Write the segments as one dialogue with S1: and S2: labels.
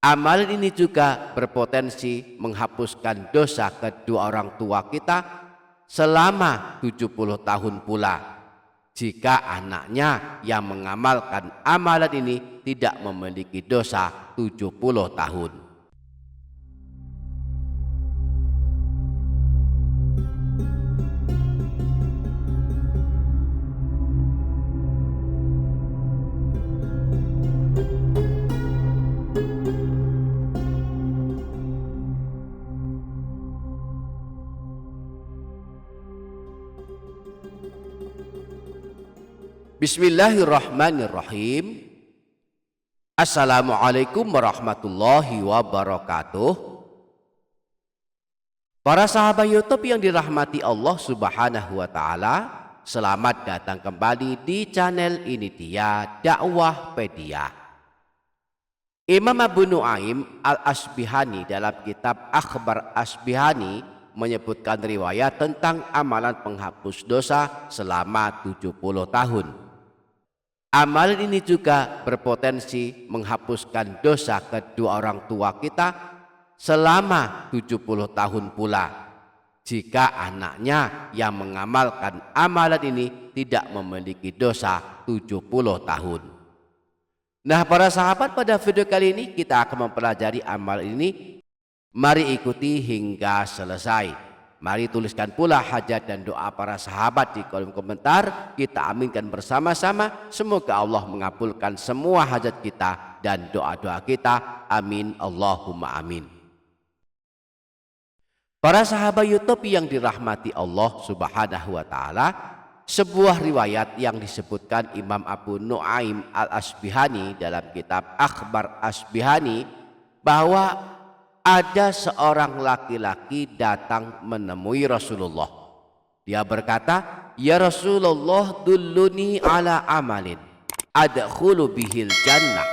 S1: Amalan ini juga berpotensi menghapuskan dosa kedua orang tua kita selama 70 tahun pula, jika anaknya yang mengamalkan amalan ini tidak memiliki dosa 70 tahun. Bismillahirrahmanirrahim. Assalamualaikum warahmatullahi wabarakatuh. Para sahabat YouTube yang dirahmati Allah Subhanahu wa taala, selamat datang kembali di channel ini dia Dakwahpedia. Imam Abu Nuaim Al-Asbihani dalam kitab Akhbar Asbihani menyebutkan riwayat tentang amalan penghapus dosa selama 70 tahun. Amalan ini juga berpotensi menghapuskan dosa kedua orang tua kita selama 70 tahun pula, jika anaknya yang mengamalkan amalan ini tidak memiliki dosa 70 tahun. Nah, para sahabat, pada video kali ini kita akan mempelajari amal ini. Mari ikuti hingga selesai. Mari tuliskan pula hajat dan doa para sahabat di kolom komentar. Kita aminkan bersama-sama. Semoga Allah mengabulkan semua hajat kita dan doa-doa kita. Amin Allahumma amin. Para sahabat YouTube yang dirahmati Allah Subhanahu wa taala, sebuah riwayat yang disebutkan Imam Abu Nuaim Al-Asbihani dalam kitab Akhbar Asbihani, bahwa ada seorang laki-laki datang menemui Rasulullah. Dia berkata, "Ya Rasulullah, dulluni ala amalin adkhulu bihil jannah."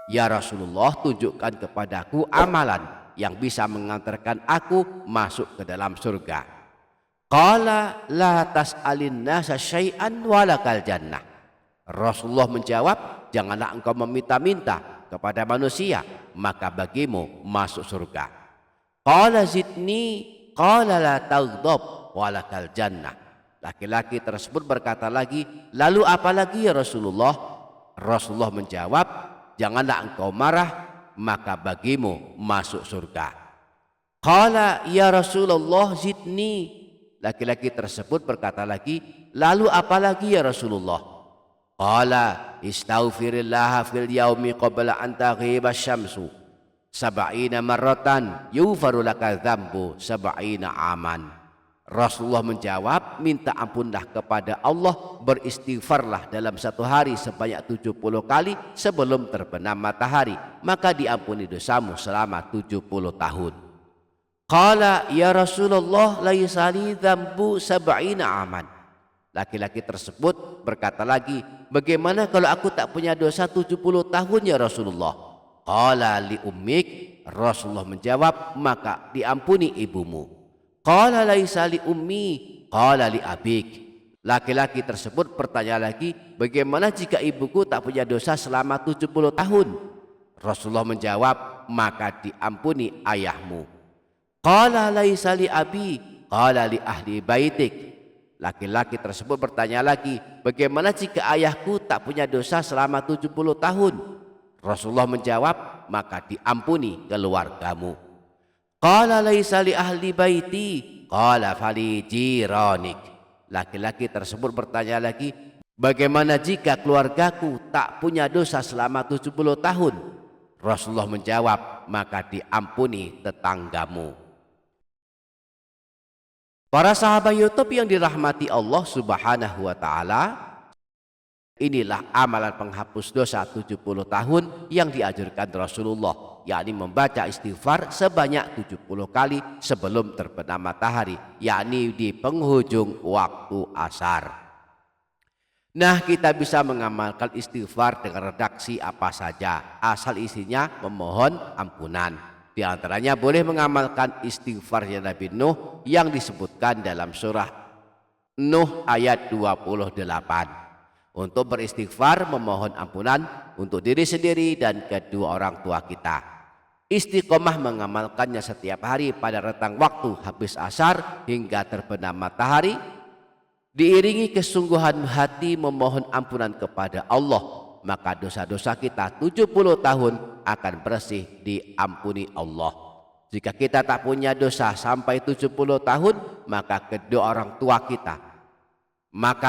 S1: Ya Rasulullah, tunjukkan kepadaku amalan yang bisa mengantarkan aku masuk ke dalam surga. Qala la tas'alin nasa syai'an walakal jannah. Rasulullah menjawab, janganlah engkau meminta-minta kepada manusia, maka bagimu masuk surga. Qala zidni, qala la taghdab walakal jannah. Laki-laki tersebut berkata lagi, lalu apa lagi ya Rasulullah? Rasulullah menjawab, janganlah engkau marah, maka bagimu masuk surga. Qala ya Rasulullah zidni. Laki-laki tersebut berkata lagi, lalu apa lagi ya Rasulullah? Qala istaghfirillaha fil yaumi qabla an taghiba syamsu sab'ina marratan yughfaru laka dzambu sab'ina aman. Rasulullah menjawab, minta ampunlah kepada Allah, beristighfarlah dalam satu hari sebanyak 70 kali sebelum terbenam matahari, maka diampuni dosamu selama 70 tahun. Qala ya Rasulullah laisa li dzambu sab'ina aman. Laki-laki tersebut berkata lagi, bagaimana kalau aku tak punya dosa 70 tahun ya Rasulullah? Qala li ummik. Rasulullah menjawab, maka diampuni ibumu. Qala laisa li ummi, qala li abik. Laki-laki tersebut bertanya lagi, bagaimana jika ibuku tak punya dosa selama 70 tahun? Rasulullah menjawab, maka diampuni ayahmu. Qala laisa li abi, qala li ahli baitik. Laki-laki tersebut bertanya lagi, bagaimana jika ayahku tak punya dosa selama 70 tahun? Rasulullah menjawab, maka diampuni keluargamu. Qala laisa li ahli baiti, qala fali jiranik. Laki-laki tersebut bertanya lagi, bagaimana jika keluargaku tak punya dosa selama 70 tahun? Rasulullah menjawab, maka diampuni tetanggamu. Para sahabat YouTube yang dirahmati Allah Subhanahu wa taala, inilah amalan penghapus dosa 70 tahun yang diajarkan Rasulullah, yakni membaca istighfar sebanyak 70 kali sebelum terbenam matahari, yakni di penghujung waktu asar. Nah, kita bisa mengamalkan istighfar dengan redaksi apa saja, asal isinya memohon ampunan. Di antaranya boleh mengamalkan istighfarnya Nabi Nuh yang disebutkan dalam surah Nuh ayat 28. Untuk beristighfar memohon ampunan untuk diri sendiri dan kedua orang tua kita. Istiqomah mengamalkannya setiap hari pada rentang waktu habis asar hingga terbenam matahari, diiringi kesungguhan hati memohon ampunan kepada Allah, maka dosa-dosa kita 70 tahun akan bersih diampuni Allah. Jika kita tak punya dosa sampai 70 tahun, maka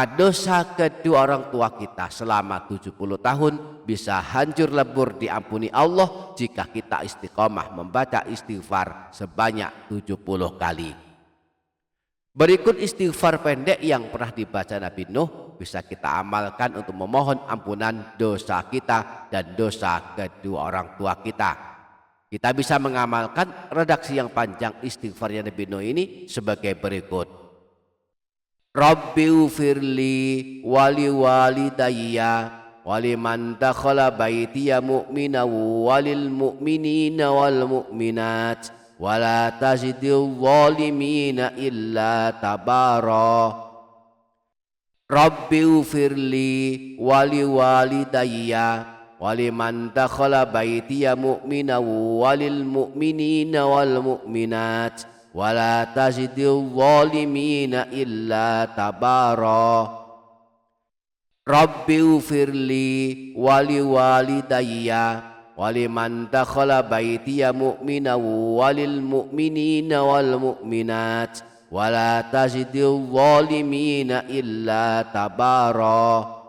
S1: dosa kedua orang tua kita selama 70 tahun bisa hancur lebur diampuni Allah jika kita istiqomah membaca istighfar sebanyak 70 kali. Berikut istighfar pendek yang pernah dibaca Nabi Nuh bisa kita amalkan untuk memohon ampunan dosa kita dan dosa kedua orang tua kita. Kita bisa mengamalkan redaksi yang panjang istighfarnya Nabi Nuh ini sebagai berikut. Rabbi ufirli wali walidayya waliman dakhala baitiya mu'mina walil mu'minina wal mu'minat wala tazidil zalimina illa tabara. Rabbi ufirli wali walidayya waliman dakhala baitiya mu'mina walil mu'minina wal mu'minat wala tazidil zalimina illa tabara. Rabbi ufirli wali walidayya waliman dakhala baitiya mu'mina walil mu'minina wal mu'minat wala tazidil zalimina illa tabara.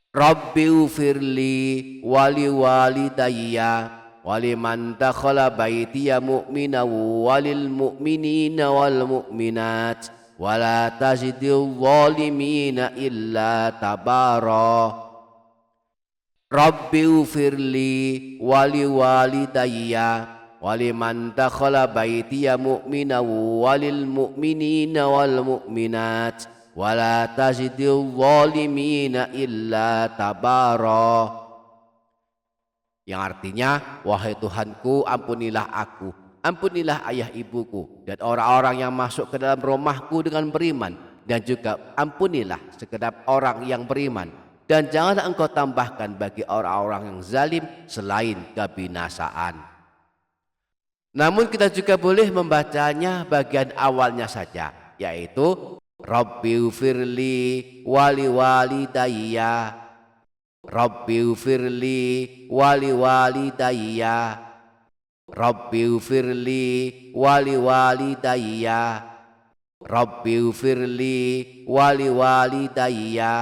S1: Rabbi ufirli wali walidayya waliman dakhala baitiya mu'mina walil mu'minina wal mu'minat wala tazidil zalimina illa tabara. Rabbi ufirli wali walidayya waliman dakhala baitiya mu'mina walil mu'minina wal mu'minat wala tazidil zalimina illa tabara. Yang artinya, wahai Tuhanku, ampunilah aku, ampunilah ayah ibuku dan orang-orang yang masuk ke dalam rumahku dengan beriman, dan juga ampunilah segenap orang yang beriman, dan janganlah engkau tambahkan bagi orang-orang yang zalim selain kebinasaan. Namun kita juga boleh membacanya bagian awalnya saja, yaitu Rabbi ufirli wali walidayya, Rabbi ufirli wali walidayya, Rabbi ufirli wali walidayya, Rabbi ufirli wali walidayya.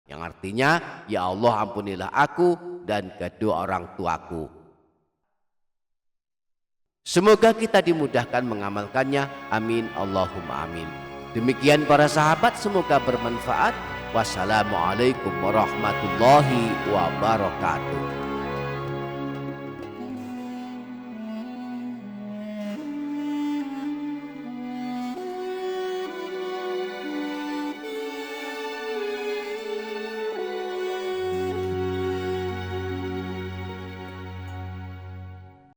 S1: Yang artinya, ya Allah ampunilah aku dan kedua orang tuaku. Semoga kita dimudahkan mengamalkannya. Amin Allahumma amin. Demikian para sahabat, semoga bermanfaat. Wassalamualaikum warahmatullahi wabarakatuh.